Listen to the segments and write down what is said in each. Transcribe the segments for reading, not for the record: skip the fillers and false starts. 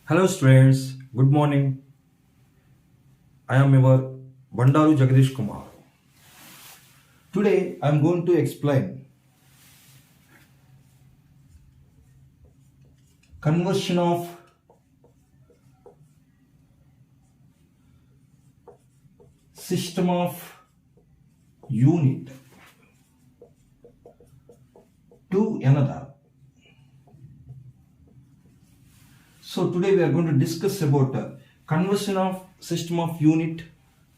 Hello students, good morning. I am your Bandaru Jagadish Kumar. Today I am going to explain conversion of system of unit to another. So today we are going to discuss about conversion of system of unit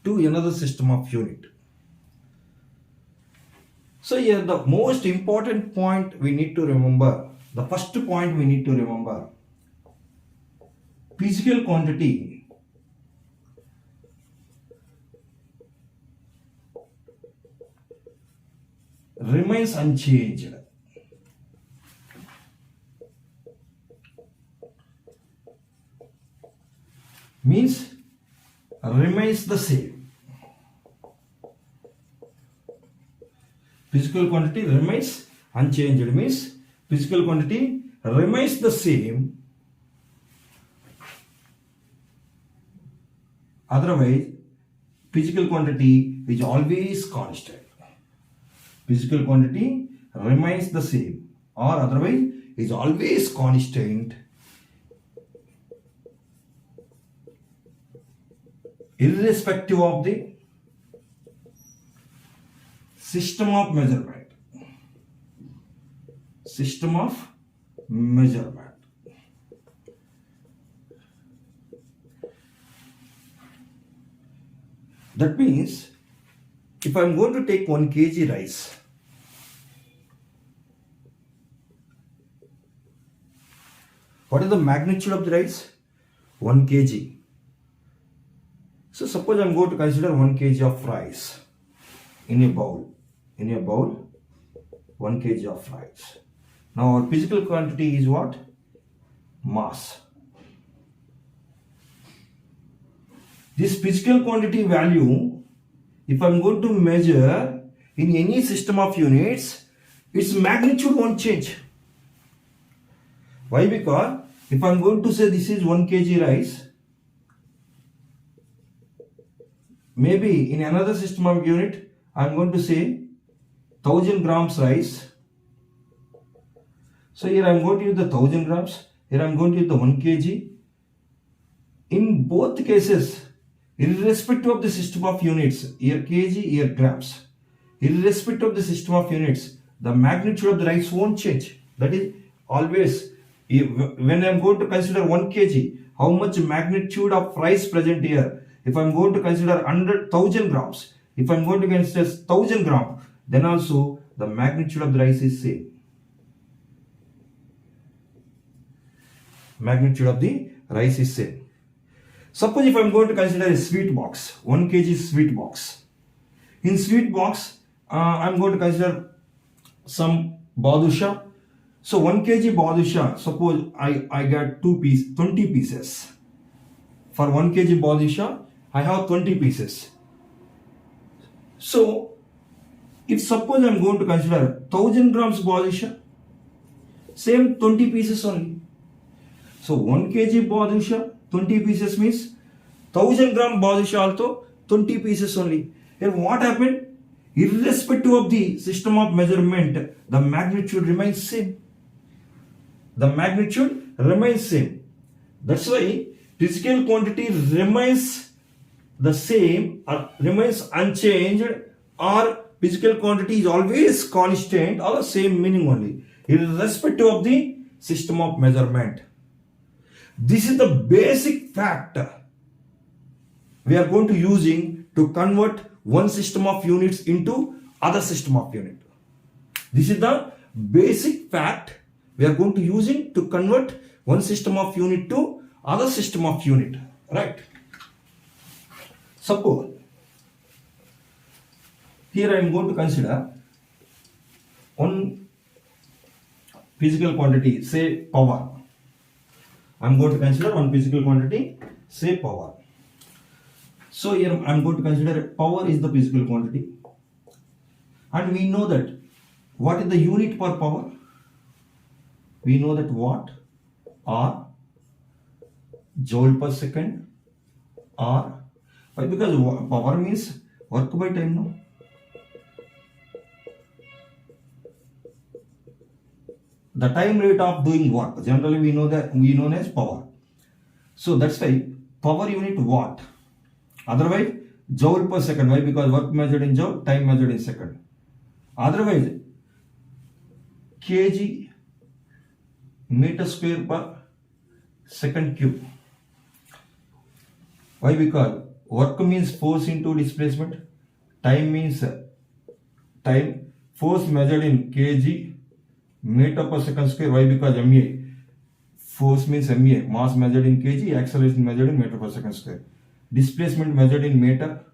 to another system of unit. So here the most important point we need to remember, the first point we need to remember, physical quantity remains unchanged. Means remains the same. Physical quantity remains unchanged means physical quantity remains the same. Otherwise, physical quantity is always constant. Physical quantity remains the same or otherwise is always constant irrespective of the system of measurement. System of measurement. That means if I am going to take 1 kg rice, what is the magnitude of the rice? 1 kg. So suppose I am going to consider 1 kg of rice in a bowl. In a bowl, 1 kg of rice. Now our physical quantity is what? Mass. This physical quantity value, if I am going to measure in any system of units, its magnitude won't change. Why? Because if I am going to say this is 1 kg rice, maybe in another system of unit, I am going to say 1000 grams rice. So here I am going to use the 1000 grams. Here I am going to use the 1 kg. In both cases, irrespective of the system of units, here kg, here grams, irrespective of the system of units, the magnitude of the rice won't change. That is always, when I am going to consider 1 kg, how much magnitude of rice present here. If I am going to consider 100,000 grams, if I am going to consider 1000 grams, then also the magnitude of the rice is same. Magnitude of the rice is same. Suppose if I am going to consider a sweet box, 1 kg sweet box. In sweet box, I am going to consider some badusha. So 1 kg badusha, suppose I got 20 pieces. For 1 kg badusha, I have 20 pieces. So, if suppose I am going to consider 1000 grams badusha, same 20 pieces only. So 1 kg badusha, 20 pieces means 1000 gram badusha also 20 pieces only. Here what happened? Irrespective of the system of measurement, the magnitude remains same. The magnitude remains same. That's why physical quantity remains the same or remains unchanged, or physical quantity is always constant or the same meaning only, irrespective of the system of measurement. This is the basic fact we are going to using to convert one system of units into other system of unit. This is the basic fact we are going to using to convert one system of unit to other system of unit, right? Suppose here I am going to consider one physical quantity, say power. I am going to consider one physical quantity, say power. So here I am going to consider power is the physical quantity, and we know that what is the unit for power? We know that watt or joule per second, or why? Because power means work by time, no? The time rate of doing work. Generally, we know that we known as power. So that's why power unit watt. Otherwise, joule per second. Why? Because work measured in joule, time measured in second. Otherwise, kg meter square per second cube. Why? Because work means force into displacement. Time means time. Force measured in kg meter per second square. Why? Because MA. Force means MA. Mass measured in kg. Acceleration measured in meter per second square. Displacement measured in meter.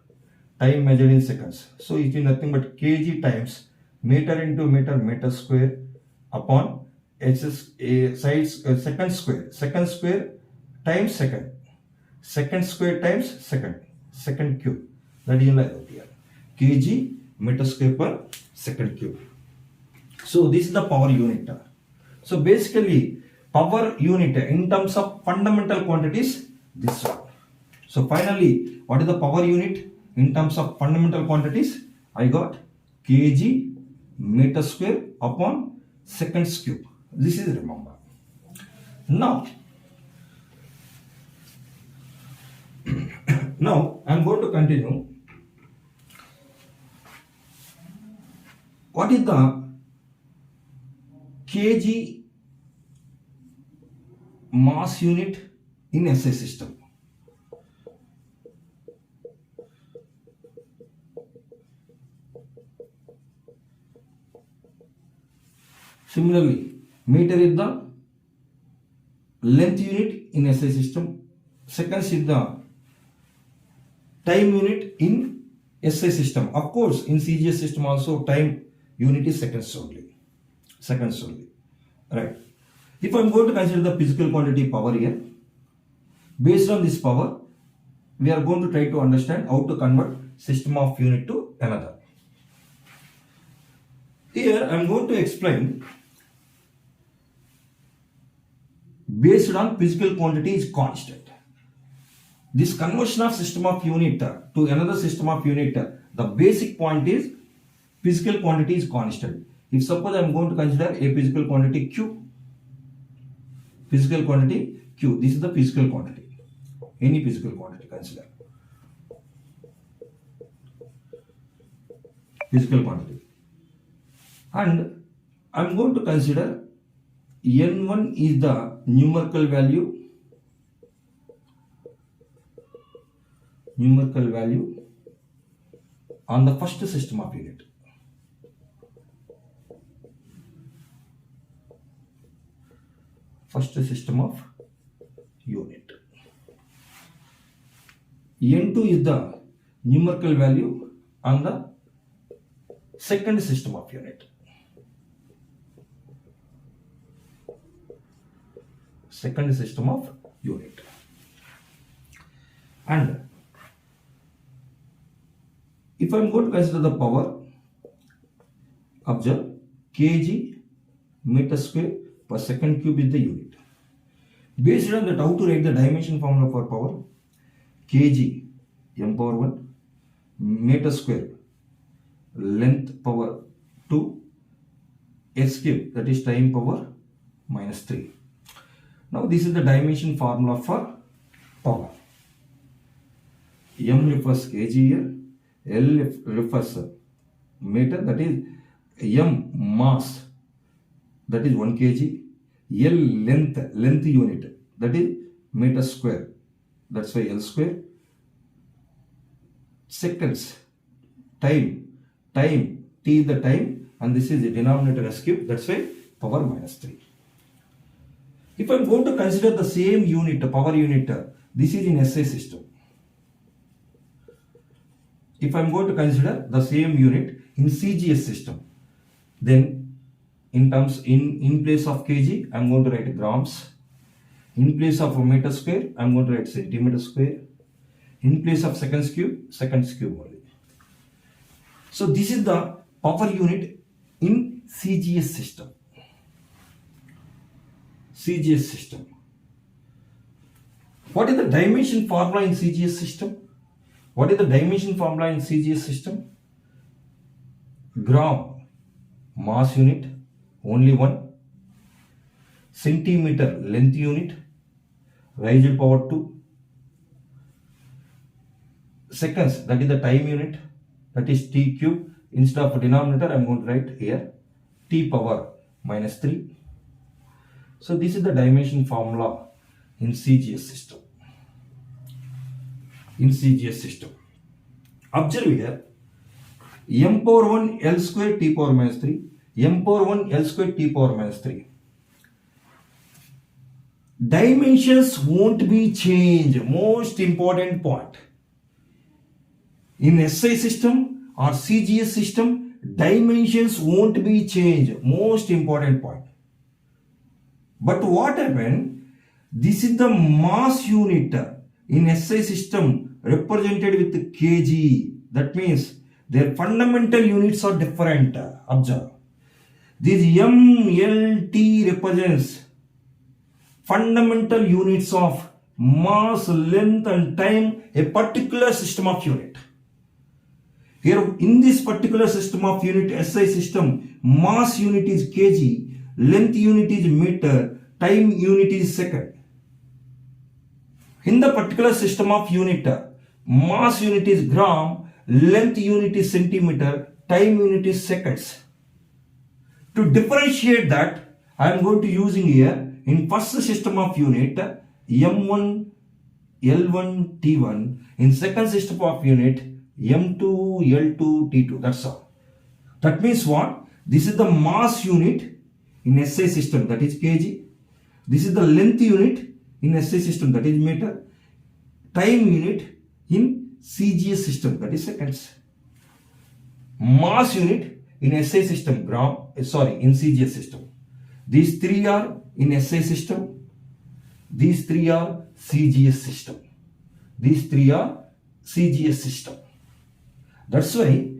Time measured in seconds. So it is nothing but kg times meter into meter, meter square upon second square. Second square times second. Second square times second. Second cube. That is like that here. Kg meter square per second cube. So this is the power unit. So basically power unit in terms of fundamental quantities, this one. So finally, what is the power unit in terms of fundamental quantities? I got kg meter square upon seconds cube. This is remember. Now I am going to continue. What is the kg mass unit in SI system? Similarly, meter is the length unit in SI system. Seconds is the time unit in SI system. Of course, in CGS system also time unit is seconds only. Seconds only. Right. If I am going to consider the physical quantity power here, based on this power, we are going to try to understand how to convert system of unit to another. Here I am going to explain based on physical quantity is constant. This conversion of system of unit to another system of unit, the basic point is physical quantity is constant. If suppose I am going to consider a physical quantity Q, this is the physical quantity, any physical quantity consider, physical quantity, and I am going to consider N1 is the numerical value on the first system of unit. First system of unit. N2 is the numerical value on the second system of unit. Second system of unit. And if I am going to consider the power, observe kg meter square per second cube is the unit. Based on that, how to write the dimension formula for power? Kg m power 1 meter square length power 2 s cube, that is time power minus 3. Now this is the dimension formula for power. M refers kg here, L refers meter, that is M mass, that is 1 kg, L length unit, that is meter square, that's why L square, seconds, time, T is the time, and this is the denominator s cube, that's why power minus 3. If I am going to consider the same unit, power unit, this is in SI system. If I am going to consider the same unit in CGS system, then in place of kg, I am going to write grams. In place of meter square, I am going to write centimeter square. In place of seconds cube only. So this is the power unit in CGS system. What is the dimension formula in CGS system? What is the dimension formula in CGS system? Gram, mass unit, only one. Centimeter, length unit, raised power 2. Seconds, that is the time unit, that is T cube. Instead of denominator, I am going to write here T power minus 3. So this is the dimension formula in CGS system. In CGS system. Observe here, m power 1 L square T power minus 3, m power 1 L square T power minus 3. Dimensions won't be changed. Most important point. In SI system or CGS system, dimensions won't be changed. Most important point. But what happened? This is the mass unit in SI system represented with kg. That means their fundamental units are different. Observe. This MLT represents fundamental units of mass, length and time, a particular system of unit. Here in this particular system of unit, SI system, mass unit is kg, length unit is meter, time unit is second. In the particular system of unit, mass unit is gram, length unit is centimeter, time unit is seconds. To differentiate that, I am going to using here in first system of unit M1, L1, T1. In second system of unit M2, L2, T2. That's all. That means what? This is the mass unit in SI system, that is kg. This is the length unit in SI system, that is meter. Time unit in CGS system, that is seconds. Mass unit in SI system, gram, in CGS system. These three are in SI system. These three are CGS system. These three are CGS system. That's why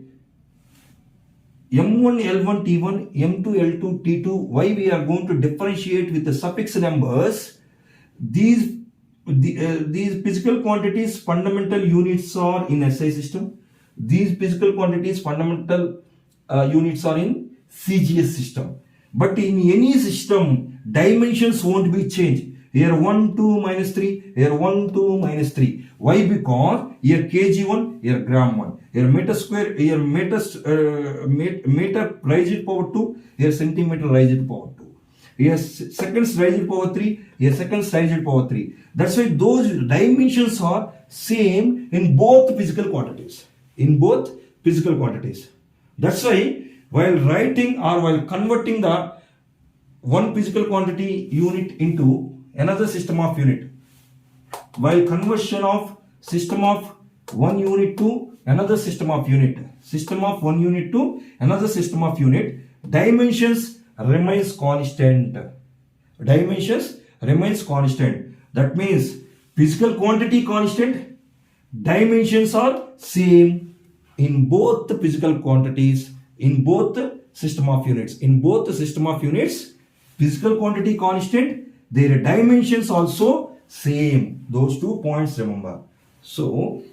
M1, L1, T1, M2, L2, T2, why we are going to differentiate with the suffix numbers? These physical quantities, fundamental units are in SI system. These physical quantities, fundamental units are in CGS system. But in any system, dimensions won't be changed. Here 1, 2, minus 3, here 1, 2, minus 3. Why? Because here kg1, here gram 1. Here meter square, here meter raised power 2, here centimeter raised power 2. Here seconds raised power 3, here seconds raised power 3. That's why those dimensions are same in both physical quantities. In both physical quantities. That's why while writing or while converting the one physical quantity unit into another system of unit, while conversion of system of one unit to another system of unit, system of one unit to another system of unit, dimensions remains constant. Dimensions remains constant. That means physical quantity constant, dimensions are same in both the physical quantities, in both the system of units. In both the system of units, physical quantity constant, their dimensions also same. Those 2 points remember. So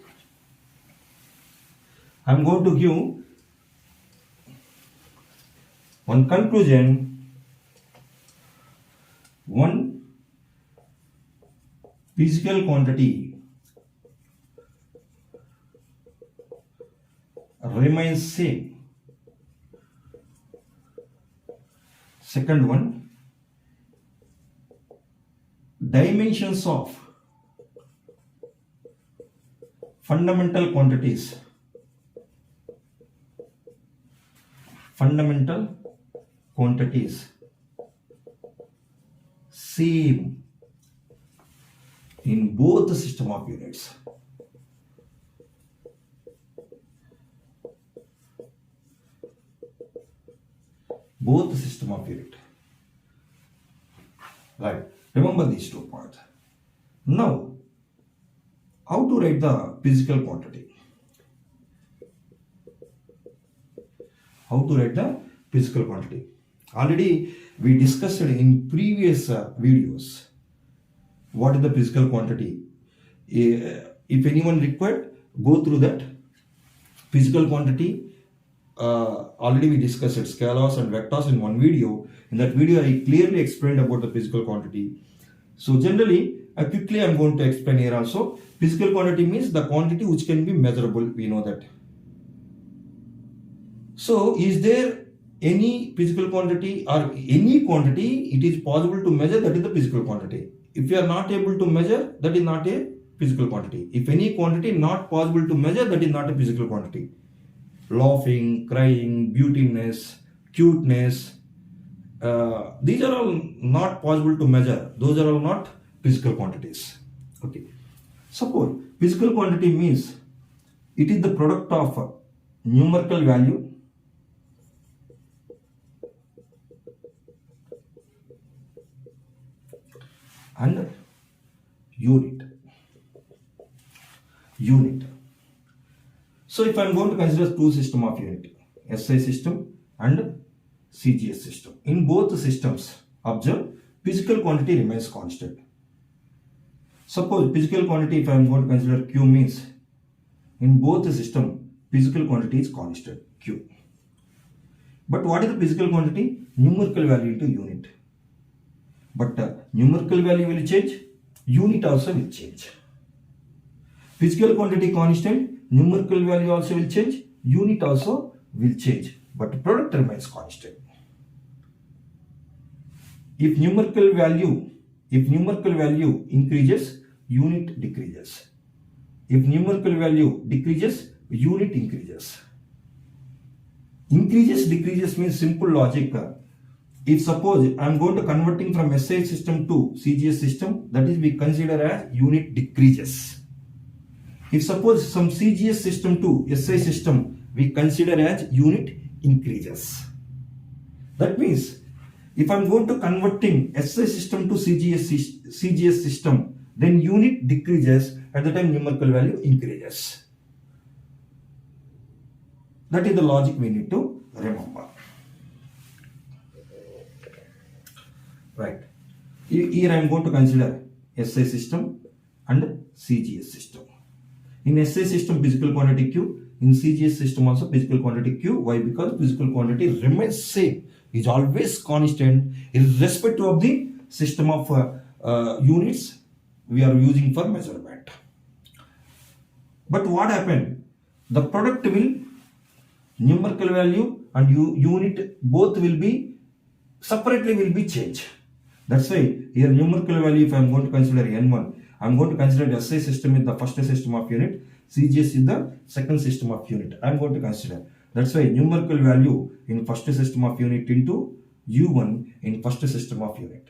I am going to give one conclusion. One physical quantity remains same. Second one, dimensions of fundamental quantities, same in both the system of units. Both the system of unit. Right. Remember these 2 points. Now, how to write the physical quantity? How to write the physical quantity? Already we discussed in previous videos what is the physical quantity. If anyone required, go through that. Physical quantity, already we discussed scalars and vectors in one video. In that video, I clearly explained about the physical quantity. So generally, quickly I'm going to explain here also. Physical quantity means the quantity which can be measurable. We know that. So is there any physical quantity or any quantity it is possible to measure, that is the physical quantity. If you are not able to measure, that is not a physical quantity. If any quantity not possible to measure, that is not a physical quantity. Laughing, crying, beautiness, cuteness, these are all not possible to measure. Those are all not physical quantities. Okay. Suppose physical quantity means it is the product of numerical value and unit. So if I am going to consider two systems of unit, SI system and CGS system. In both systems, observe, physical quantity remains constant. Suppose physical quantity, if I am going to consider Q, means in both the system, physical quantity is constant, Q. But what is the physical quantity? Numerical value into unit. But numerical value will change, unit also will change. Physical quantity constant, numerical value also will change, unit also will change, but product remains constant. If numerical value increases, unit decreases. If numerical value decreases, unit increases. Increases, decreases means simple logic. If suppose I am going to converting from SI system to CGS system, that is we consider as unit decreases. If suppose some CGS system to SI system, we consider as unit increases. That means if I am going to converting SI system to CGS system, then unit decreases, at the time numerical value increases. That is the logic we need to remember. Right. Here I am going to consider SI system and CGS system. In SI system, physical quantity Q. In CGS system also physical quantity Q. Why? Because physical quantity remains same, is always constant irrespective of the system of units we are using for measurement. But what happened? The product will, numerical value and unit both will be separately will be changed. That's why here numerical value, if I am going to consider N1, I am going to consider SI system is the first system of unit, CGS is the second system of unit. I am going to consider. That's why numerical value in first system of unit into U1 in first system of unit.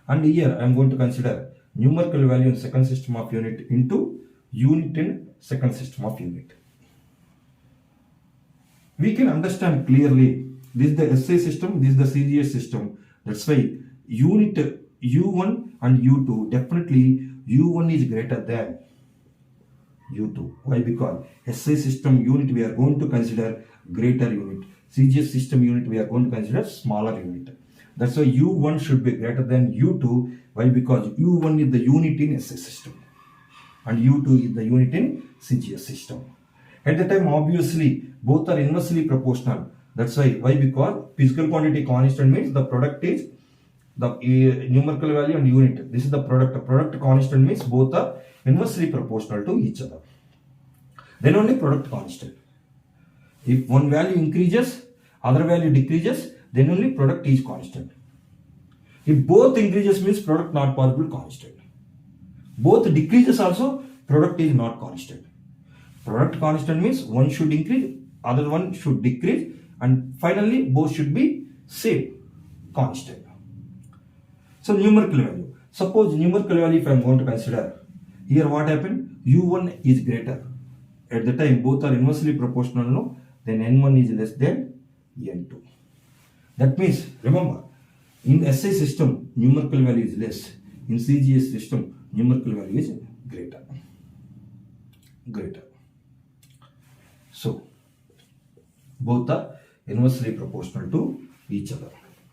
And here I am going to consider numerical value in second system of unit into unit in second system of unit. We can understand clearly this is the SI system, this is the CGS system. That's why unit U1 and U2, definitely U1 is greater than U2. Why? Because SI system unit we are going to consider greater unit. CGS system unit we are going to consider smaller unit. That's why U1 should be greater than U2. Why? Because U1 is the unit in SI system and U2 is the unit in CGS system. At the time, obviously, both are inversely proportional. That's why. Why? Because physical quantity constant means the product is the numerical value and unit. This is the product. The product constant means both are inversely proportional to each other. Then only product constant. If one value increases, other value decreases, then only product is constant. If both increases means product not possible constant. Both decreases also, product is not constant. Product constant means one should increase, other one should decrease, and finally both should be same, constant. So numerical value. Suppose numerical value if I am going to consider, here what happened? U1 is greater. At the time both are inversely proportional, no? Then N1 is less than N2. That means, remember, in SI system numerical value is less. In CGS system numerical value is greater. So both are inversely proportional to each other.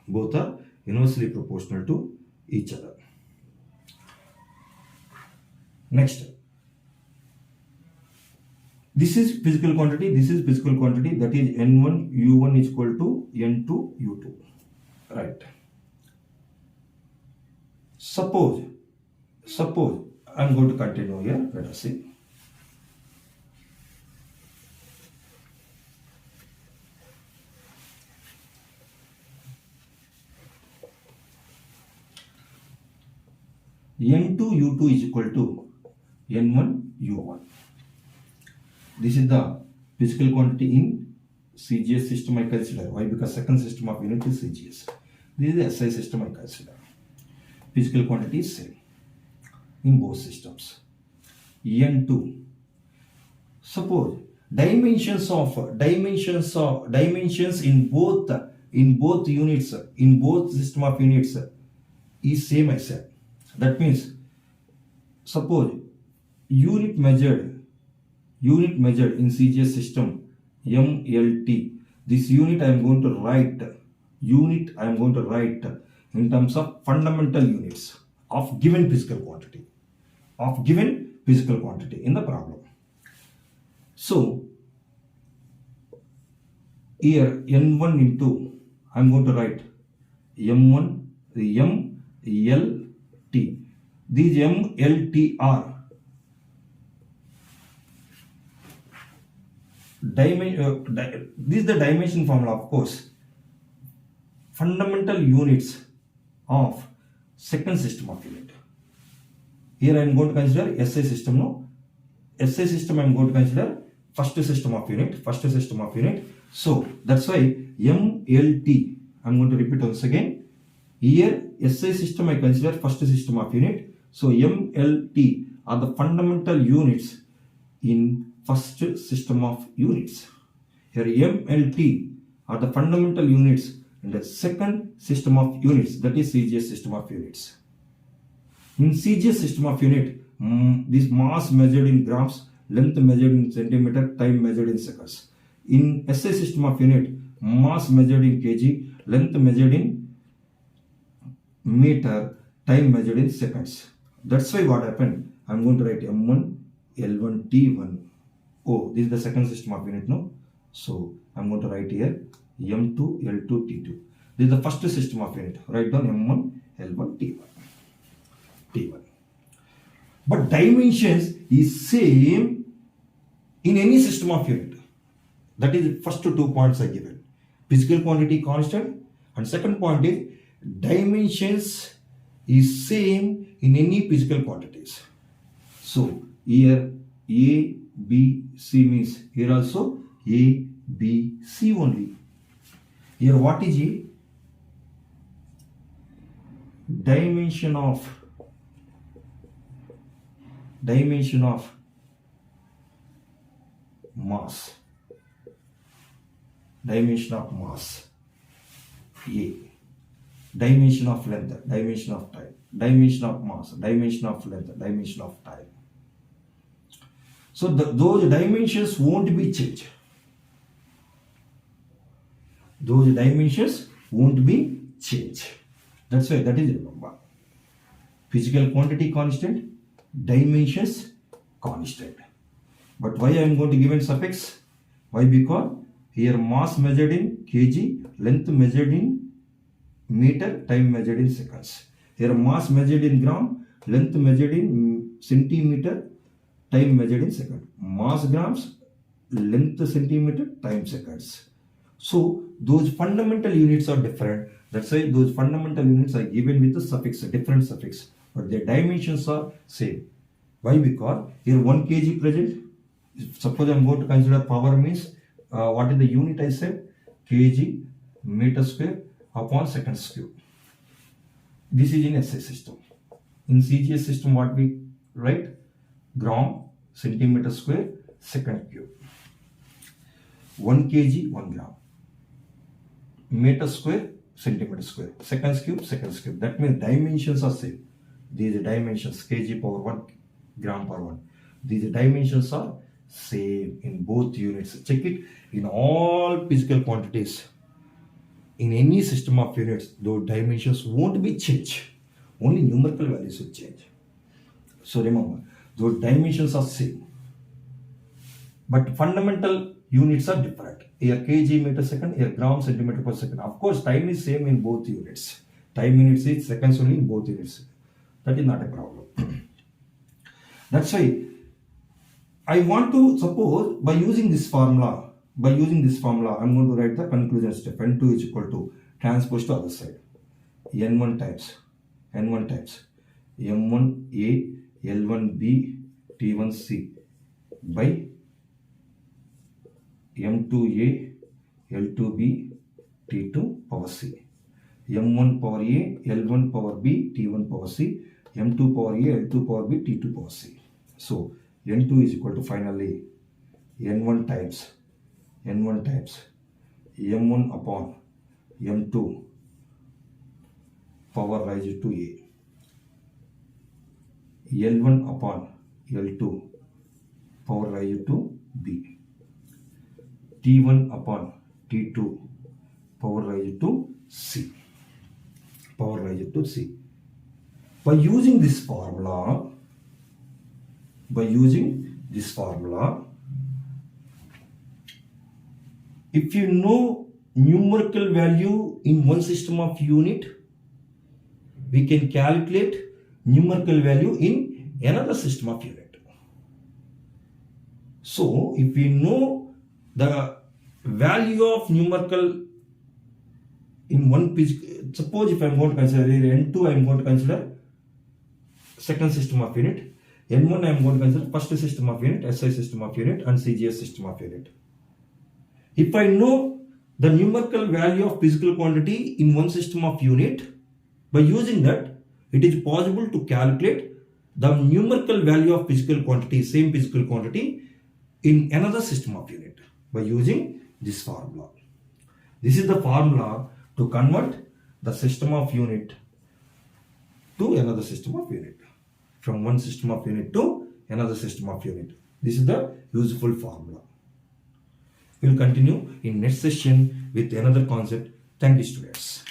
Both are inversely proportional to each other. Next, this is physical quantity, this is physical quantity, that is N1 U1 is equal to N2 U2. Right. Suppose I'm going to continue here. Let us see. N2 U2 is equal to N1 U1. This is the physical quantity in CGS system I consider. Why? Because second system of unit is CGS. This is the SI system I consider. Physical quantity is same in both systems. N2. Suppose dimensions in both units, in both system of units is same, I said. That means, suppose unit measured in CGS system MLT. This unit I am going to write in terms of fundamental units of given physical quantity in the problem. So here N1 into, I am going to write M1 MLT. These MLT are this is the dimension formula, of course. Fundamental units of second system of unit. Here I am going to consider SI system. No, SI system I am going to consider first system of unit. So that's why MLT, I am going to repeat once again. Here SI system I consider first system of unit. So MLT are the fundamental units in first system of units. Here MLT are the fundamental units in the second system of units, that is CGS system of units. In CGS system of unit, this mass measured in grams, length measured in centimeter, time measured in seconds. In SI system of unit, mass measured in kg, length measured in meter, time measured in seconds. That's why what happened, I'm going to write M1 L1 T1. Oh, this is the second system of unit, no? So I'm going to write here M2 L2 T2. This is the first system of unit. Write down M1 L1 T1. But dimensions is same in any system of unit. That is the first 2 points I given. Physical quantity constant, and second point is dimensions is same in any physical quantities. So here A, B, C means here also A, B, C only. Here what is A? Dimension of mass. Dimension of mass. A. Dimension of length, dimension of time, dimension of mass, dimension of length, dimension of time. So those dimensions won't be changed. Those dimensions won't be changed. That's why, that is, remember, physical quantity constant, dimensions constant. But why I am going to give in suffix? Why? Because here mass measured in kg, length measured in meter, time measured in seconds. Here mass measured in gram, length measured in centimeter, time measured in second. Mass grams, length centimeter, time seconds. So those fundamental units are different. That's why those fundamental units are given with a suffix, a different suffix, but their dimensions are same. Why? Because here 1 kg present. Suppose I am going to consider power means what is the unit I said? Kg meter square upon seconds cube. This is in SI system. In CGS system, what we write? Gram, centimeter square, second cube. 1 kg, 1 gram. Meter square, centimeter square. Seconds cube, seconds cube. That means dimensions are same. These dimensions, kg power 1, gram power 1. These dimensions are same in both units. Check it in all physical quantities. In any system of units, those dimensions won't be changed. Only numerical values will change. So remember, Those dimensions are same. But fundamental units are different. Here kg meter second, here gram centimeter per second. Of course, time is same in both units. Time minutes is seconds only in both units. That is not a problem. That's why I want to suppose by using this formula, I'm going to write the conclusion step. N2 is equal to transpose to other side. N1 times M1A L1B T1C by M2A L2B T2 power C. M1 power A L1 power B T1 power C. M2 power A L2 power B T2 power C. So N2 is equal to finally N1 times M1 upon M2 power raised to A. L1 upon L2 power raised to B. T1 upon T2 power raised to C. By using this formula, if you know numerical value in one system of unit, we can calculate numerical value in another system of unit. So if we know the value of numerical in one physical, suppose if I am going to consider N2, I am going to consider second system of unit. N1 I am going to consider first system of unit, SI system of unit and CGS system of unit. If I know the numerical value of physical quantity in one system of unit, by using that, it is possible to calculate the numerical value of physical quantity, same physical quantity, in another system of unit by using this formula. This is the formula to convert the system of unit to another system of unit. From one system of unit to another system of unit. This is the useful formula. We will continue in next session with another concept. Thank you, students.